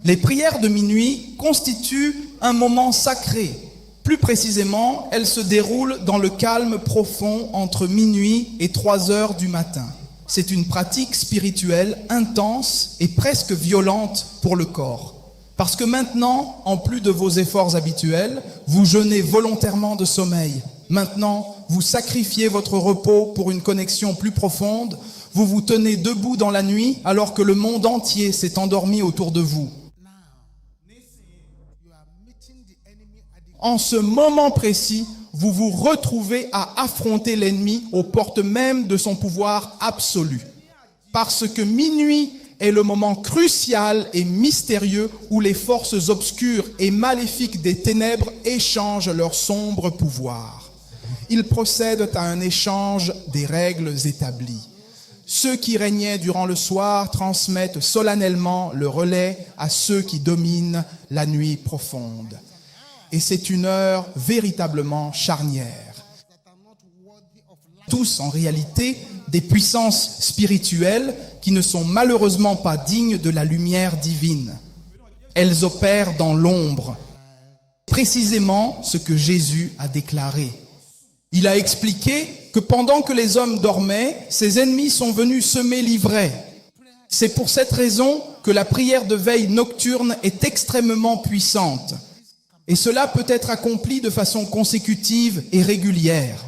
Les prières de minuit constituent un moment sacré. Plus précisément, elles se déroulent dans le calme profond entre minuit et 3 heures du matin. C'est une pratique spirituelle intense et presque violente pour le corps. Parce que maintenant, en plus de vos efforts habituels, vous jeûnez volontairement de sommeil. Maintenant, vous sacrifiez votre repos pour une connexion plus profonde. Vous vous tenez debout dans la nuit alors que le monde entier s'est endormi autour de vous. En ce moment précis, vous vous retrouvez à affronter l'ennemi aux portes même de son pouvoir absolu. Parce que minuit est le moment crucial et mystérieux où les forces obscures et maléfiques des ténèbres échangent leur sombre pouvoir. Ils procèdent à un échange des règles établies. Ceux qui régnaient durant le soir transmettent solennellement le relais à ceux qui dominent la nuit profonde. Et c'est une heure véritablement charnière. Tous, en réalité, des puissances spirituelles qui ne sont malheureusement pas dignes de la lumière divine. Elles opèrent dans l'ombre. Précisément ce que Jésus a déclaré. Il a expliqué que pendant que les hommes dormaient, ses ennemis sont venus semer l'ivraie. C'est pour cette raison que la prière de veille nocturne est extrêmement puissante. Et cela peut être accompli de façon consécutive et régulière.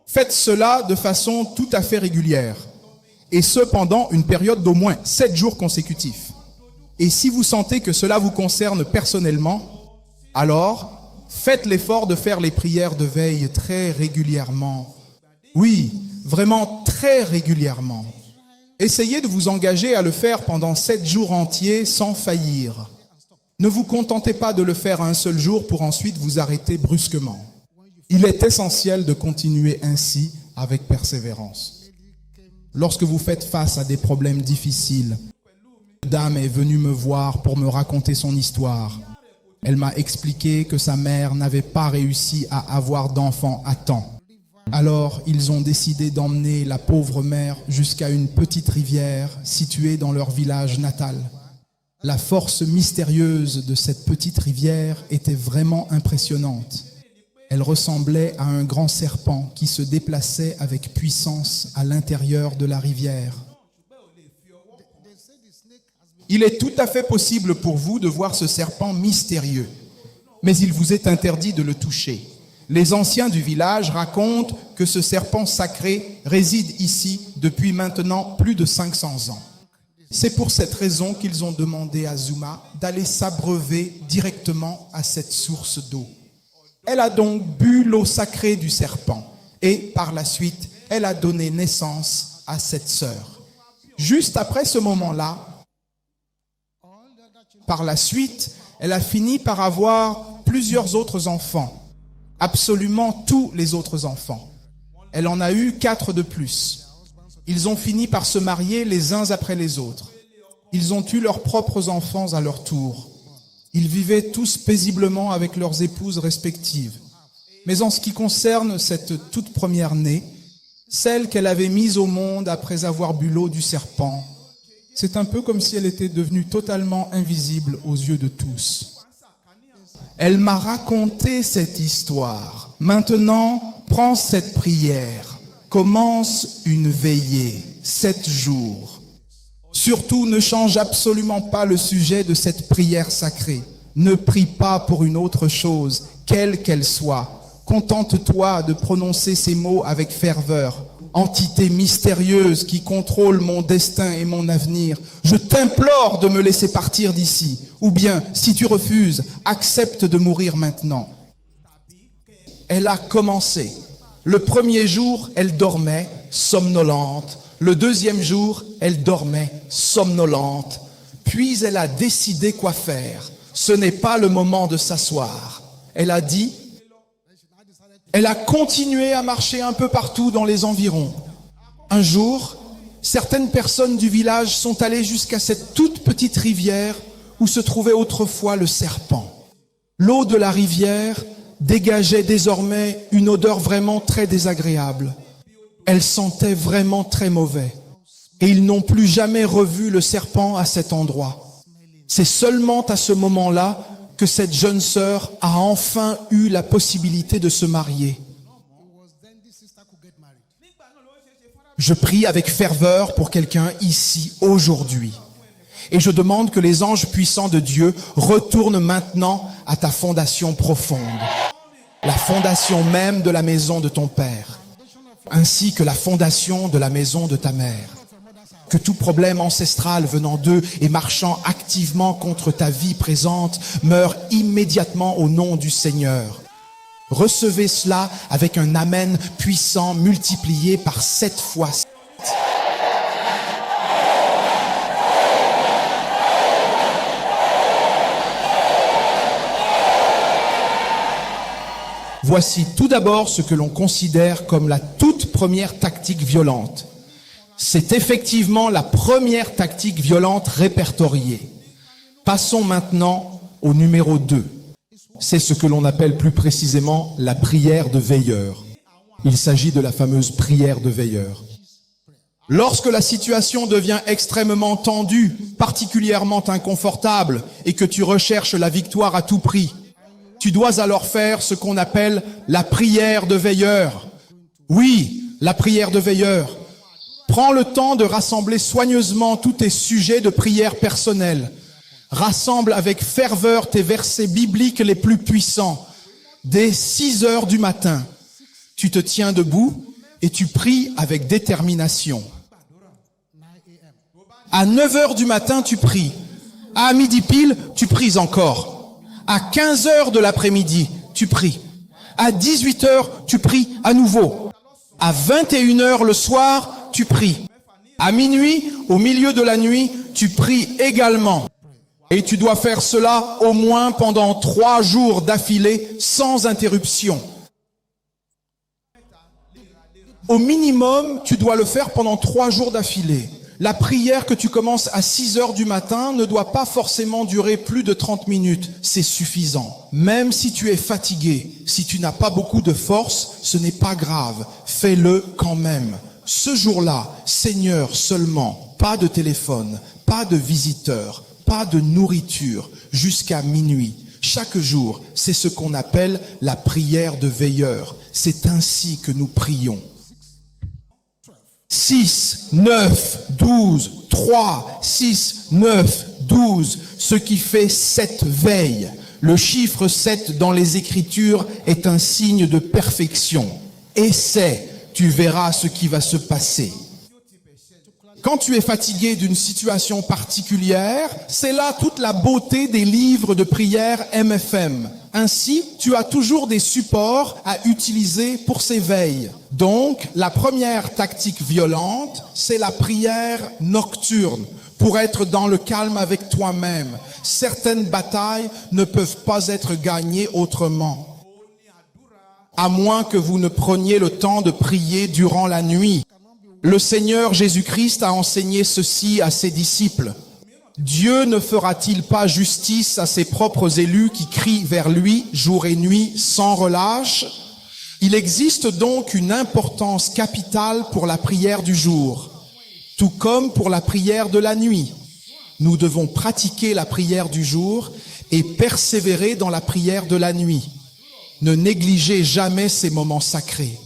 Faites cela de façon tout à fait régulière. Et ce pendant une période d'au moins 7 jours consécutifs. Et si vous sentez que cela vous concerne personnellement, alors faites l'effort de faire les prières de veille très régulièrement. Oui, vraiment très régulièrement. Essayez de vous engager à le faire pendant 7 jours entiers sans faillir. Ne vous contentez pas de le faire un seul jour pour ensuite vous arrêter brusquement. Il est essentiel de continuer ainsi avec persévérance. Lorsque vous faites face à des problèmes difficiles, une dame est venue me voir pour me raconter son histoire. Elle m'a expliqué que sa mère n'avait pas réussi à avoir d'enfant à temps. Alors, ils ont décidé d'emmener la pauvre mère jusqu'à une petite rivière située dans leur village natal. La force mystérieuse de cette petite rivière était vraiment impressionnante. Elle ressemblait à un grand serpent qui se déplaçait avec puissance à l'intérieur de la rivière. Il est tout à fait possible pour vous de voir ce serpent mystérieux, mais il vous est interdit de le toucher. Les anciens du village racontent que ce serpent sacré réside ici depuis maintenant plus de 500 ans. C'est pour cette raison qu'ils ont demandé à Zuma d'aller s'abreuver directement à cette source d'eau. Elle a donc bu l'eau sacrée du serpent et par la suite, elle a donné naissance à cette sœur. Juste après ce moment-là, par la suite, elle a fini par avoir plusieurs autres enfants. Absolument tous les autres enfants. Elle en a eu 4 de plus. Ils ont fini par se marier les uns après les autres. Ils ont eu leurs propres enfants à leur tour. Ils vivaient tous paisiblement avec leurs épouses respectives. Mais en ce qui concerne cette toute première née, celle qu'elle avait mise au monde après avoir bu l'eau du serpent, c'est un peu comme si elle était devenue totalement invisible aux yeux de tous. Elle m'a raconté cette histoire. Maintenant, prends cette prière. Commence une veillée, 7 jours. Surtout, ne change absolument pas le sujet de cette prière sacrée. Ne prie pas pour une autre chose, quelle qu'elle soit. Contente-toi de prononcer ces mots avec ferveur. Entité mystérieuse qui contrôle mon destin et mon avenir, je t'implore de me laisser partir d'ici. Ou bien, si tu refuses, accepte de mourir maintenant. Elle a commencé. Le premier jour, elle dormait, somnolente. Le deuxième jour, elle dormait, somnolente. Puis elle a décidé quoi faire. Ce n'est pas le moment de s'asseoir. Elle a dit... Elle a continué à marcher un peu partout dans les environs. Un jour, certaines personnes du village sont allées jusqu'à cette toute petite rivière où se trouvait autrefois le serpent. L'eau de la rivière dégageait désormais une odeur vraiment très désagréable. Elle sentait vraiment très mauvais. Et ils n'ont plus jamais revu le serpent à cet endroit. C'est seulement à ce moment-là que cette jeune sœur a enfin eu la possibilité de se marier. Je prie avec ferveur pour quelqu'un ici aujourd'hui. Et je demande que les anges puissants de Dieu retournent maintenant à ta fondation profonde, la fondation même de la maison de ton père, ainsi que la fondation de la maison de ta mère. Que tout problème ancestral venant d'eux et marchant activement contre ta vie présente meure immédiatement au nom du Seigneur. Recevez cela avec un amen puissant multiplié par 7 fois 7. Voici tout d'abord ce que l'on considère comme la toute première tactique violente. C'est effectivement la première tactique violente répertoriée. Passons maintenant au numéro 2. C'est ce que l'on appelle plus précisément la prière de veilleur. Il s'agit de la fameuse prière de veilleur. Lorsque la situation devient extrêmement tendue, particulièrement inconfortable, et que tu recherches la victoire à tout prix, tu dois alors faire ce qu'on appelle la prière de veilleur. Oui, la prière de veilleur. Prends le temps de rassembler soigneusement tous tes sujets de prière personnelle. Rassemble avec ferveur tes versets bibliques les plus puissants. Dès 6 heures du matin, tu te tiens debout et tu pries avec détermination. À 9 heures du matin, tu pries. À midi pile, tu pries encore. À 15 heures de l'après-midi, tu pries. À 18 heures, tu pries à nouveau. À 21 heures le soir, tu pries. À minuit, au milieu de la nuit, tu pries également. Et tu dois faire cela au moins pendant 3 jours d'affilée, sans interruption. Au minimum, tu dois le faire pendant 3 jours d'affilée. La prière que tu commences à 6 heures du matin ne doit pas forcément durer plus de 30 minutes. C'est suffisant. Même si tu es fatigué, si tu n'as pas beaucoup de force, ce n'est pas grave. Fais-le quand même. Ce jour-là, Seigneur seulement, pas de téléphone, pas de visiteurs, pas de nourriture, jusqu'à minuit. Chaque jour, c'est ce qu'on appelle la prière de veilleur. C'est ainsi que nous prions. 6, 9, 12, 3, 6, 9, 12, ce qui fait 7 veilles. Le chiffre 7 dans les Écritures est un signe de perfection. Essaie, tu verras ce qui va se passer. Quand tu es fatigué d'une situation particulière, c'est là toute la beauté des livres de prière MFM. Ainsi, tu as toujours des supports à utiliser pour ces veilles. Donc, la première tactique violente, c'est la prière nocturne, pour être dans le calme avec toi-même. Certaines batailles ne peuvent pas être gagnées autrement, à moins que vous ne preniez le temps de prier durant la nuit. Le Seigneur Jésus-Christ a enseigné ceci à ses disciples. Dieu ne fera-t-il pas justice à ses propres élus qui crient vers lui jour et nuit sans relâche? Il existe donc une importance capitale pour la prière du jour, tout comme pour la prière de la nuit. Nous devons pratiquer la prière du jour et persévérer dans la prière de la nuit. Ne négligez jamais ces moments sacrés.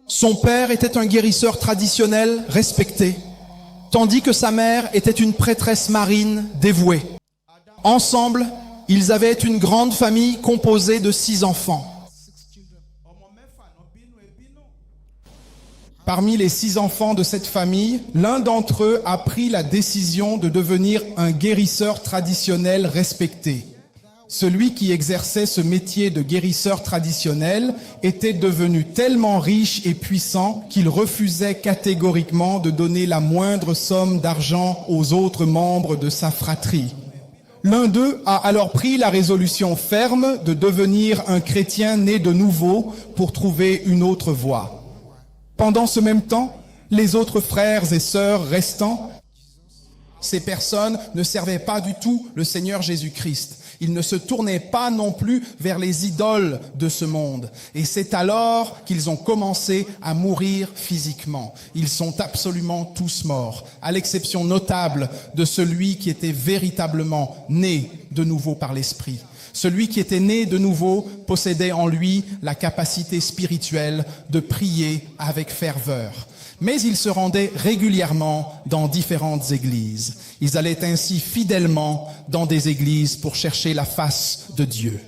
Son père était un guérisseur traditionnel respecté, tandis que sa mère était une prêtresse marine dévouée. Ensemble, ils avaient une grande famille composée de 6 enfants. Parmi les 6 enfants de cette famille, l'un d'entre eux a pris la décision de devenir un guérisseur traditionnel respecté. Celui qui exerçait ce métier de guérisseur traditionnel était devenu tellement riche et puissant qu'il refusait catégoriquement de donner la moindre somme d'argent aux autres membres de sa fratrie. L'un d'eux a alors pris la résolution ferme de devenir un chrétien né de nouveau pour trouver une autre voie. Pendant ce même temps, les autres frères et sœurs restants Ces personnes ne servaient pas du tout le Seigneur Jésus-Christ. Ils ne se tournaient pas non plus vers les idoles de ce monde. Et c'est alors qu'ils ont commencé à mourir physiquement. Ils sont absolument tous morts, à l'exception notable de celui qui était véritablement né de nouveau par l'Esprit. Celui qui était né de nouveau possédait en lui la capacité spirituelle de prier avec ferveur. Mais ils se rendaient régulièrement dans différentes églises. Ils allaient ainsi fidèlement dans des églises pour chercher la face de Dieu.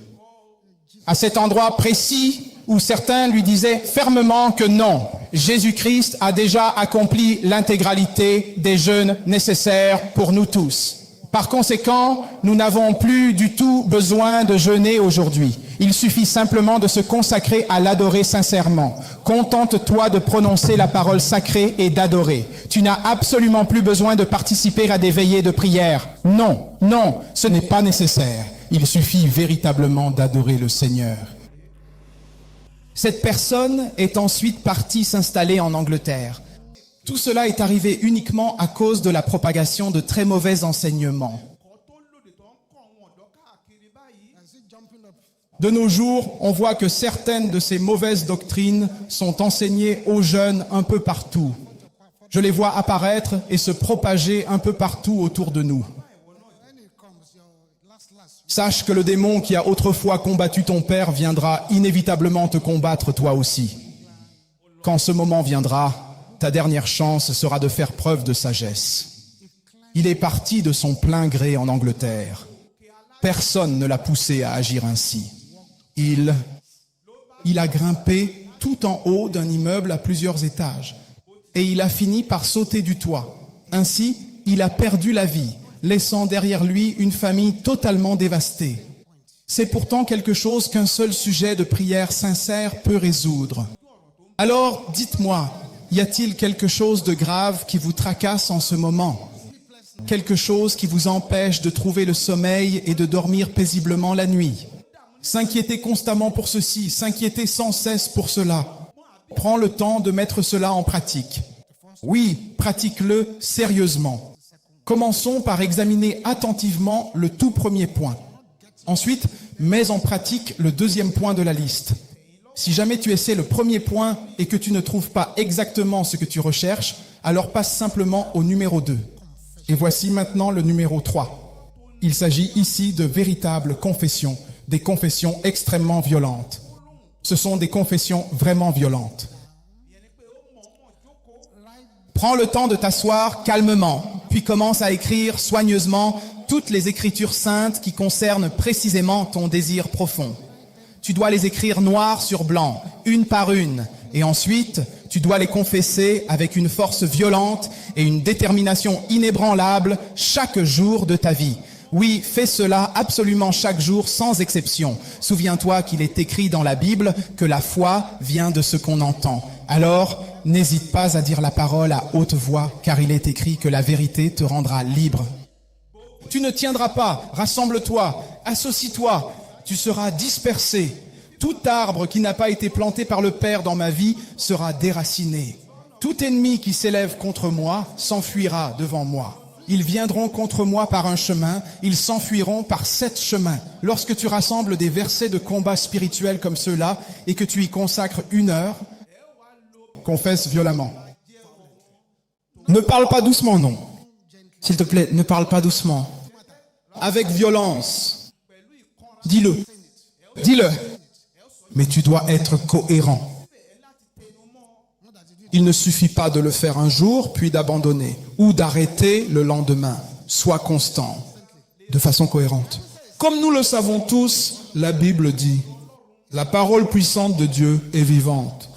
À cet endroit précis où certains lui disaient fermement que non, Jésus-Christ a déjà accompli l'intégralité des jeûnes nécessaires pour nous tous. Par conséquent, nous n'avons plus du tout besoin de jeûner aujourd'hui. Il suffit simplement de se consacrer à l'adorer sincèrement. Contente-toi de prononcer la parole sacrée et d'adorer. Tu n'as absolument plus besoin de participer à des veillées de prière. Non, non, ce n'est pas nécessaire. Il suffit véritablement d'adorer le Seigneur. Cette personne est ensuite partie s'installer en Angleterre. Tout cela est arrivé uniquement à cause de la propagation de très mauvais enseignements. De nos jours, on voit que certaines de ces mauvaises doctrines sont enseignées aux jeunes un peu partout. Je les vois apparaître et se propager un peu partout autour de nous. Sache que le démon qui a autrefois combattu ton père viendra inévitablement te combattre toi aussi. Quand ce moment viendra, ta dernière chance sera de faire preuve de sagesse. Il est parti de son plein gré en Angleterre. Personne ne l'a poussé à agir ainsi. Il a grimpé tout en haut d'un immeuble à plusieurs étages. Et il a fini par sauter du toit. Ainsi, il a perdu la vie, laissant derrière lui une famille totalement dévastée. C'est pourtant quelque chose qu'un seul sujet de prière sincère peut résoudre. Alors, dites-moi, y a-t-il quelque chose de grave qui vous tracasse en ce moment? Quelque chose qui vous empêche de trouver le sommeil et de dormir paisiblement la nuit? S'inquiéter constamment pour ceci, s'inquiéter sans cesse pour cela. Prends le temps de mettre cela en pratique. Oui, pratique-le sérieusement. Commençons par examiner attentivement le tout premier point. Ensuite, mets en pratique le deuxième point de la liste. Si jamais tu essaies le premier point et que tu ne trouves pas exactement ce que tu recherches, alors passe simplement au numéro 2. Et voici maintenant le numéro 3. Il s'agit ici de véritables confessions, des confessions extrêmement violentes. Ce sont des confessions vraiment violentes. Prends le temps de t'asseoir calmement, puis commence à écrire soigneusement toutes les écritures saintes qui concernent précisément ton désir profond. Tu dois les écrire noir sur blanc, une par une, et ensuite, tu dois les confesser avec une force violente et une détermination inébranlable chaque jour de ta vie. Oui, fais cela absolument chaque jour, sans exception. Souviens-toi qu'il est écrit dans la Bible que la foi vient de ce qu'on entend. Alors, n'hésite pas à dire la parole à haute voix, car il est écrit que la vérité te rendra libre. Tu ne tiendras pas, rassemble-toi, associe-toi, tu seras dispersé. Tout arbre qui n'a pas été planté par le Père dans ma vie sera déraciné. Tout ennemi qui s'élève contre moi s'enfuira devant moi. Ils viendront contre moi par un chemin, ils s'enfuiront par 7 chemins. Lorsque tu rassembles des versets de combat spirituel comme ceux-là et que tu y consacres 1 heure, confesse violemment. Ne parle pas doucement, non. S'il te plaît, ne parle pas doucement. Avec violence. Dis-le. Dis-le. Mais tu dois être cohérent. Il ne suffit pas de le faire un jour, puis d'abandonner, ou d'arrêter le lendemain. Sois constant, de façon cohérente. Comme nous le savons tous, la Bible dit, la parole puissante de Dieu est vivante.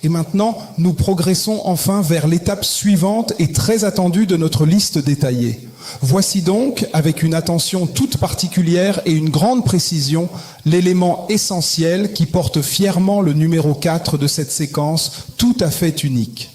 Et maintenant, nous progressons enfin vers l'étape suivante et très attendue de notre liste détaillée. Voici donc, avec une attention toute particulière et une grande précision, l'élément essentiel qui porte fièrement le numéro 4 de cette séquence tout à fait unique.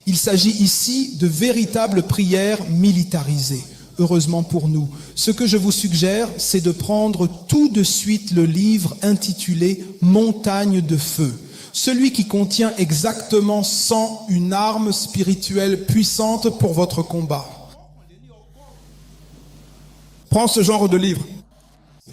Il s'agit ici de véritables prières militarisées. Heureusement pour nous. Ce que je vous suggère, c'est de prendre tout de suite le livre intitulé « Montagne de feu ». celui qui contient exactement 101 armes spirituelles puissantes pour votre combat. Prends ce genre de livres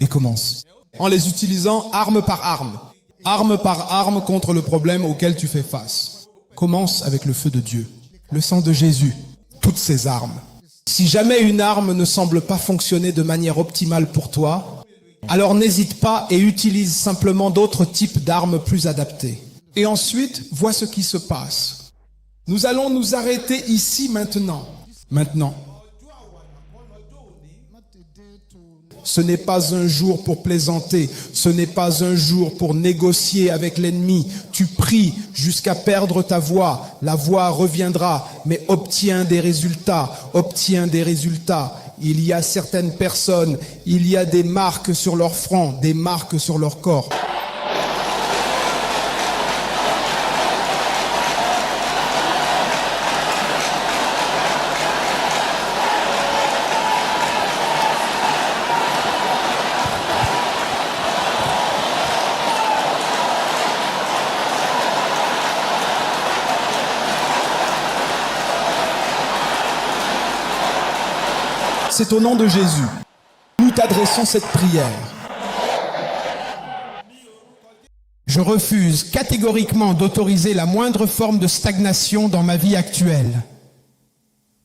et commence. En les utilisant arme par arme contre le problème auquel tu fais face. Commence avec le feu de Dieu, le sang de Jésus, toutes ces armes. Si jamais une arme ne semble pas fonctionner de manière optimale pour toi, alors n'hésite pas et utilise simplement d'autres types d'armes plus adaptées. Et ensuite, vois ce qui se passe. Nous allons nous arrêter ici maintenant. Maintenant. Ce n'est pas un jour pour plaisanter, ce n'est pas un jour pour négocier avec l'ennemi. Tu pries jusqu'à perdre ta voix, la voix reviendra, mais obtiens des résultats, obtiens des résultats. Il y a certaines personnes, il y a des marques sur leur front, des marques sur leur corps. C'est au nom de Jésus. Nous t'adressons cette prière. Je refuse catégoriquement d'autoriser la moindre forme de stagnation dans ma vie actuelle.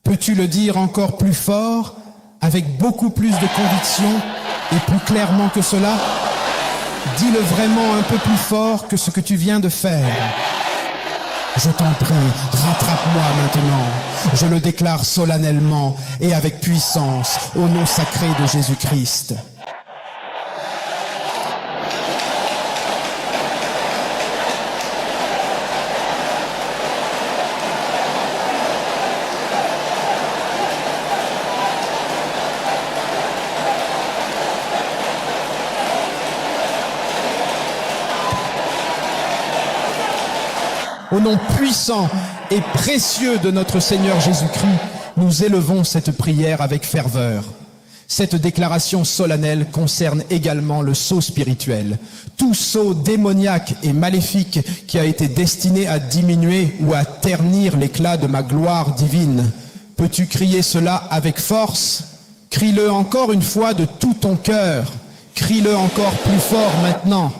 Peux-tu le dire encore plus fort, avec beaucoup plus de conviction et plus clairement que cela? Dis-le vraiment un peu plus fort que ce que tu viens de faire. Je t'en prie, rattrape-moi maintenant. Je le déclare solennellement et avec puissance au nom sacré de Jésus-Christ. Au nom puissant et précieux de notre Seigneur Jésus-Christ, nous élevons cette prière avec ferveur. Cette déclaration solennelle concerne également le sceau spirituel. Tout sceau démoniaque et maléfique qui a été destiné à diminuer ou à ternir l'éclat de ma gloire divine. Peux-tu crier cela avec force? Crie-le encore une fois de tout ton cœur. Crie-le encore plus fort maintenant.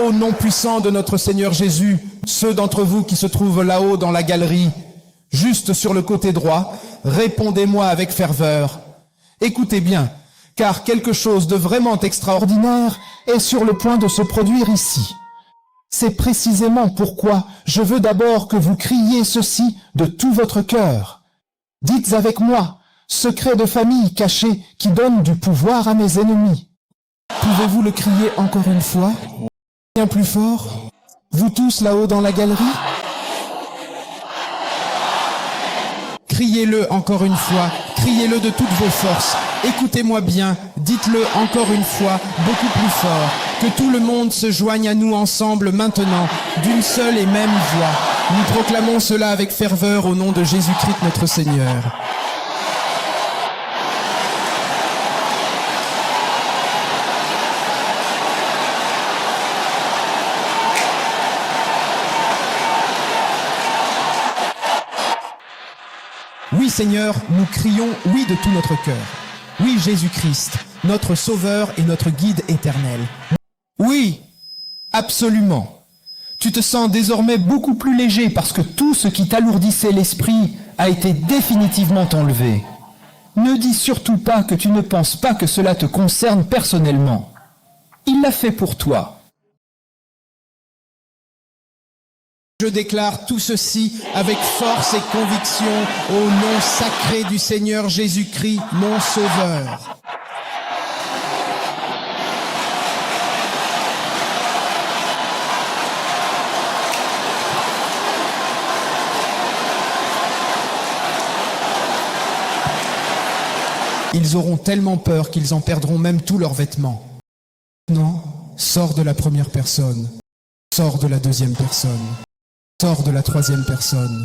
Au nom puissant de notre Seigneur Jésus, ceux d'entre vous qui se trouvent là-haut dans la galerie, juste sur le côté droit, répondez-moi avec ferveur. Écoutez bien, car quelque chose de vraiment extraordinaire est sur le point de se produire ici. C'est précisément pourquoi je veux d'abord que vous criez ceci de tout votre cœur. Dites avec moi, secret de famille caché qui donne du pouvoir à mes ennemis. Pouvez-vous le crier encore une fois ? Bien plus fort, vous tous là-haut dans la galerie. Criez-le encore une fois, criez-le de toutes vos forces. Écoutez-moi bien, dites-le encore une fois, beaucoup plus fort. Que tout le monde se joigne à nous ensemble maintenant, d'une seule et même voix. Nous proclamons cela avec ferveur au nom de Jésus-Christ notre Seigneur. Oui Seigneur, nous crions oui de tout notre cœur. Oui Jésus-Christ, notre Sauveur et notre guide éternel. Oui, absolument. Tu te sens désormais beaucoup plus léger parce que tout ce qui t'alourdissait l'esprit a été définitivement enlevé. Ne dis surtout pas que tu ne penses pas que cela te concerne personnellement. Il l'a fait pour toi. Je déclare tout ceci avec force et conviction au nom sacré du Seigneur Jésus-Christ, mon Sauveur. Ils auront tellement peur qu'ils en perdront même tous leurs vêtements. Non, sors de la première personne, sors de la deuxième personne, sors de la troisième personne.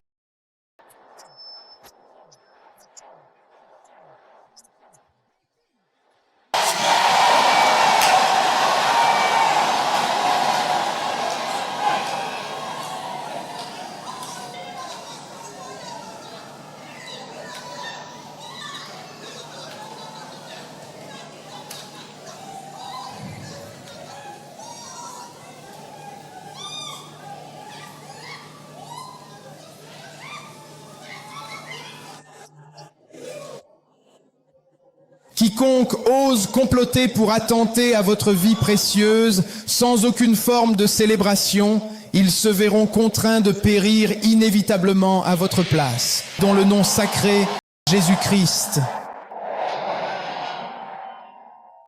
Quiconque ose comploter pour attenter à votre vie précieuse, sans aucune forme de célébration, ils se verront contraints de périr inévitablement à votre place, dans le nom sacré Jésus-Christ.